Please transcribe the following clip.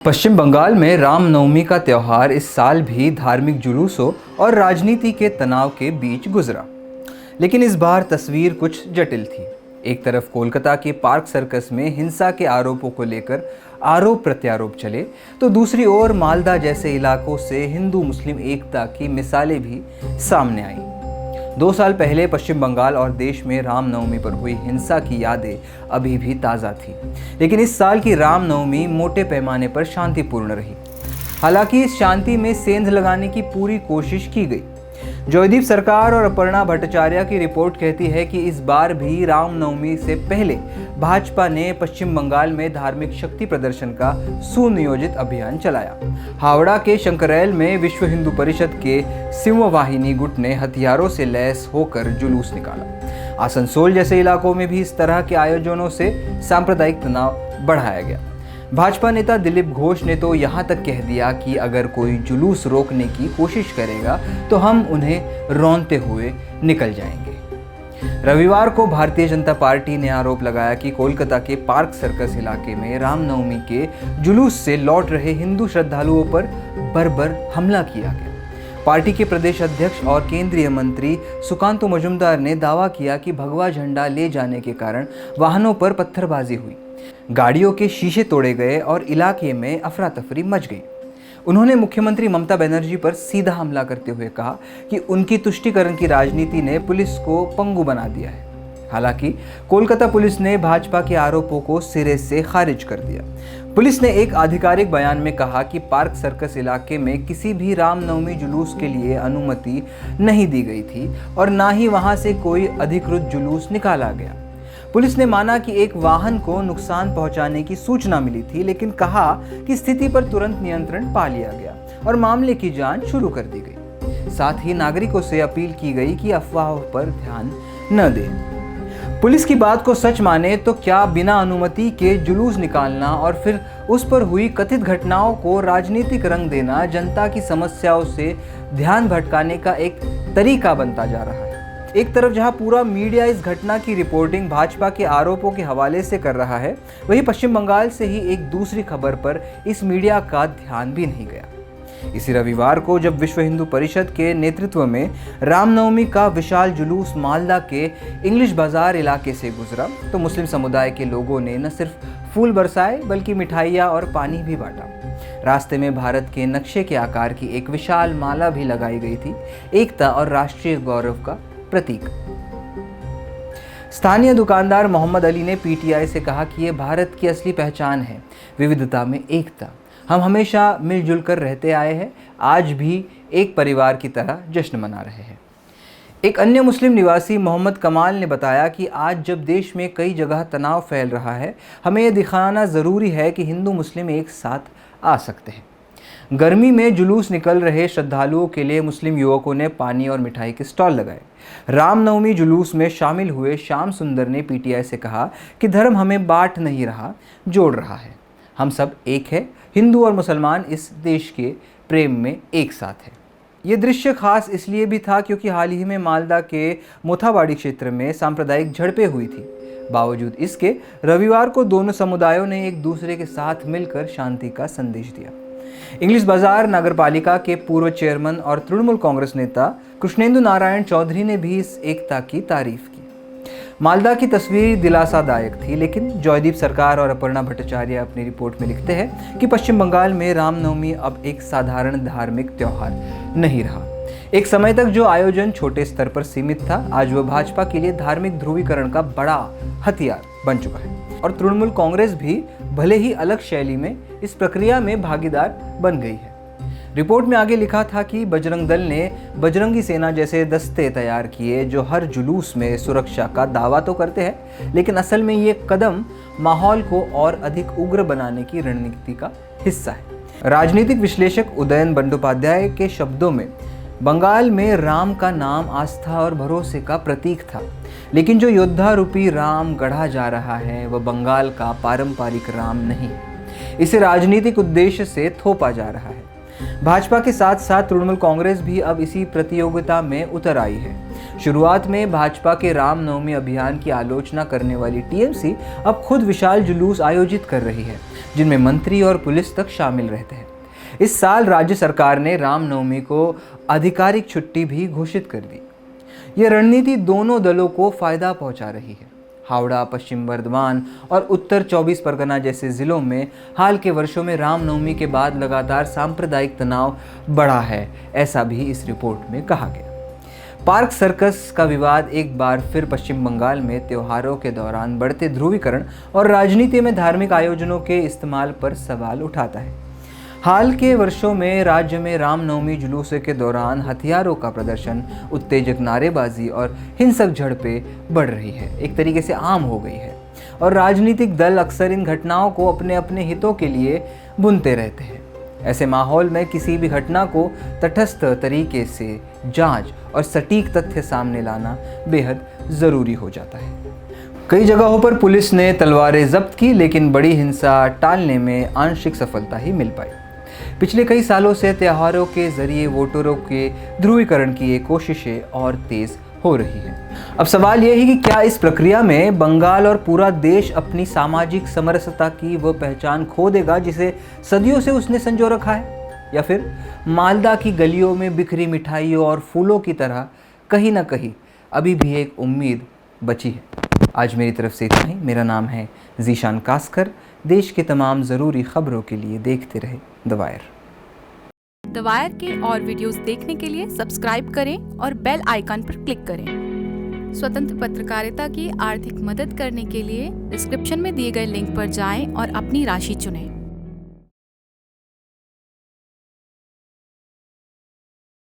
पश्चिम बंगाल में रामनवमी का त्यौहार इस साल भी धार्मिक जुलूसों और राजनीति के तनाव के बीच गुजरा। लेकिन इस बार तस्वीर कुछ जटिल थी। एक तरफ कोलकाता के पार्क सर्कस में हिंसा के आरोपों को लेकर आरोप प्रत्यारोप चले, तो दूसरी ओर मालदा जैसे इलाकों से हिंदू मुस्लिम एकता की मिसालें भी सामने आईं। 2 साल पहले पश्चिम बंगाल और देश में रामनवमी पर हुई हिंसा की यादें अभी भी ताज़ा थी, लेकिन इस साल की रामनवमी मोटे पैमाने पर शांतिपूर्ण रही। हालांकि इस शांति में सेंध लगाने की पूरी कोशिश की गई। जयदीप सरकार और अपर्णा भट्टाचार्य की रिपोर्ट कहती है कि इस बार भी रामनवमी से पहले भाजपा ने पश्चिम बंगाल में धार्मिक शक्ति प्रदर्शन का सुनियोजित अभियान चलाया। हावड़ा के शंकरैल में विश्व हिंदू परिषद के सिंहवाहिनी गुट ने हथियारों से लैस होकर जुलूस निकाला। आसनसोल जैसे इलाकों में भी इस तरह के आयोजनों से सांप्रदायिक तनाव बढ़ाया गया। भाजपा नेता दिलीप घोष ने तो यहाँ तक कह दिया कि अगर कोई जुलूस रोकने की कोशिश करेगा तो हम उन्हें रौंदते हुए निकल जाएंगे। रविवार को भारतीय जनता पार्टी ने आरोप लगाया कि कोलकाता के पार्क सर्कस इलाके में रामनवमी के जुलूस से लौट रहे हिंदू श्रद्धालुओं पर बर्बर हमला किया गया। पार्टी के प्रदेश अध्यक्ष और केंद्रीय मंत्री सुकांतु मजुमदार ने दावा किया कि भगवा झंडा ले जाने के कारण वाहनों पर पत्थरबाजी हुई, गाड़ियों के शीशे तोड़े गए और इलाके में अफरा तफरी मच गई। उन्होंने मुख्यमंत्री ममता बनर्जी पर सीधा हमला करते हुए कहा कि उनकी तुष्टीकरण की राजनीति ने पुलिस को पंगु बना दिया है। हालांकि कोलकाता पुलिस ने भाजपा के आरोपों को सिरे से खारिज कर दिया। पुलिस ने एक आधिकारिक बयान में कहा कि पार्क सर्कस इलाके में किसी भी रामनवमी जुलूस के लिए अनुमति नहीं दी गई थी और ना ही वहां से कोई अधिकृत जुलूस निकाला गया। पुलिस ने माना कि एक वाहन को नुकसान पहुंचाने की सूचना मिली थी, लेकिन कहा कि स्थिति पर तुरंत नियंत्रण पा लिया गया और मामले की जांच शुरू कर दी गई। साथ ही नागरिकों से अपील की गई कि अफवाहों पर ध्यान न दें। पुलिस की बात को सच माने तो क्या बिना अनुमति के जुलूस निकालना और फिर उस पर हुई कथित घटनाओं को राजनीतिक रंग देना जनता की समस्याओं से ध्यान भटकाने का एक तरीका बनता जा रहा है। एक तरफ जहां पूरा मीडिया इस घटना की रिपोर्टिंग भाजपा के आरोपों के हवाले से कर रहा है, वहीं पश्चिम बंगाल से ही एक दूसरी खबर पर इस मीडिया का ध्यान भी नहीं गया। इसी रविवार को जब विश्व हिंदू परिषद के नेतृत्व में रामनवमी का विशाल जुलूस मालदा के इंग्लिश बाजार इलाके से गुजरा, तो मुस्लिम समुदाय के लोगों ने न सिर्फ फूल बरसाए बल्कि मिठाइयाँ और पानी भी बांटा। रास्ते में भारत के नक्शे के आकार की एक विशाल माला भी लगाई गई थी, एकता और राष्ट्रीय गौरव का प्रतीक। स्थानीय दुकानदार मोहम्मद अली ने पीटीआई से कहा कि ये भारत की असली पहचान है, विविधता में एकता। हम हमेशा मिलजुल कर रहते आए हैं, आज भी एक परिवार की तरह जश्न मना रहे हैं। एक अन्य मुस्लिम निवासी मोहम्मद कमाल ने बताया कि आज जब देश में कई जगह तनाव फैल रहा है, हमें यह दिखाना ज़रूरी है कि हिंदू मुस्लिम एक साथ आ सकते हैं। गर्मी में जुलूस निकल रहे श्रद्धालुओं के लिए मुस्लिम युवकों ने पानी और मिठाई के स्टॉल लगाए। रामनवमी जुलूस में शामिल हुए श्याम सुंदर ने पीटीआई से कहा कि धर्म हमें बांट नहीं रहा, जोड़ रहा है। हम सब एक है, हिंदू और मुसलमान इस देश के प्रेम में एक साथ है। ये दृश्य खास इसलिए भी था क्योंकि हाल ही में मालदा के मोथाबाड़ी क्षेत्र में सांप्रदायिक झड़पें हुई थी। बावजूद इसके रविवार को दोनों समुदायों ने एक दूसरे के साथ मिलकर शांति का संदेश दिया। इंग्लिश बाजार नगरपालिका के पूर्व चेयरमैन और तृणमूल कांग्रेस नेता कृष्णेंदु नारायण चौधरी ने भी इस एकता की तारीफ की। मालदा की तस्वीर दिलासादायक थी, लेकिन जयदीप सरकार और अपर्णा भट्टाचार्य अपनी रिपोर्ट में लिखते हैं कि पश्चिम बंगाल में रामनवमी अब एक साधारण धार्मिक त्यौहार नहीं रहा। एक समय तक जो आयोजन छोटे स्तर पर सीमित था, आज वह भाजपा के लिए धार्मिक ध्रुवीकरण का बड़ा हथियार बन चुका है और तृणमूल कांग्रेस भी भले ही अलग शैली में इस प्रक्रिया में भागीदार बन गई है। रिपोर्ट में आगे लिखा था कि बजरंग दल ने बजरंगी सेना जैसे दस्ते तैयार किए जो हर जुलूस में सुरक्षा का दावा तो करते हैं, लेकिन असल में ये कदम माहौल को और अधिक उग्र बनाने की रणनीति का हिस्सा है। राजनीतिक विश्लेषक उदयन बंदोपाध्याय के शब्दों में बंगाल में राम का नाम आस्था और भरोसे का प्रतीक था, लेकिन जो योद्धा रूपी राम गढ़ा जा रहा है वह बंगाल का पारंपरिक राम नहीं, इसे राजनीतिक उद्देश्य से थोपा जा रहा है। भाजपा के साथ साथ तृणमूल कांग्रेस भी अब इसी प्रतियोगिता में उतर आई है। शुरुआत में भाजपा के रामनवमी अभियान की आलोचना करने वाली टीएमसी अब खुद विशाल जुलूस आयोजित कर रही है। जिनमें मंत्री और पुलिस तक शामिल रहते हैं। इस साल राज्य सरकार ने रामनवमी को आधिकारिक छुट्टी भी घोषित कर दी। यह रणनीति दोनों दलों को फायदा पहुंचा रही है। हावड़ा, पश्चिम बर्धमान और उत्तर 24 परगना जैसे जिलों में हाल के वर्षों में रामनवमी के बाद लगातार सांप्रदायिक तनाव बढ़ा है, ऐसा भी इस रिपोर्ट में कहा गया। पार्क सर्कस का विवाद एक बार फिर पश्चिम बंगाल में त्योहारों के दौरान बढ़ते ध्रुवीकरण और राजनीति में धार्मिक आयोजनों के इस्तेमाल पर सवाल उठाता है। हाल के वर्षों में राज्य में रामनवमी जुलूस के दौरान हथियारों का प्रदर्शन, उत्तेजक नारेबाजी और हिंसक झड़पें बढ़ रही है, एक तरीके से आम हो गई है। और राजनीतिक दल अक्सर इन घटनाओं को अपने अपने हितों के लिए बुनते रहते हैं। ऐसे माहौल में किसी भी घटना को तटस्थ तरीके से जांच और सटीक तथ्य सामने लाना बेहद ज़रूरी हो जाता है। कई जगहों पर पुलिस ने तलवारें जब्त की, लेकिन बड़ी हिंसा टालने में आंशिक सफलता ही मिल पाई। पिछले कई सालों से त्योहारों के जरिए वोटरों के ध्रुवीकरण की ये कोशिशें और तेज हो रही है। अब सवाल यह है कि क्या इस प्रक्रिया में बंगाल और पूरा देश अपनी सामाजिक समरसता की वो पहचान खो देगा जिसे सदियों से उसने संजो रखा है, या फिर मालदा की गलियों में बिखरी मिठाइयों और फूलों की तरह कहीं ना कहीं अभी भी एक उम्मीद बची है। आज मेरी तरफ से इतना ही। मेरा नाम है ज़ीशान कास्कर। देश की तमाम ज़रूरी खबरों के लिए देखते रहे द वायर। द वायर के और वीडियोस देखने के लिए सब्सक्राइब करें और बेल आइकन पर क्लिक करें। स्वतंत्र पत्रकारिता की आर्थिक मदद करने के लिए डिस्क्रिप्शन में दिए गए लिंक पर जाएं और अपनी राशि चुनें।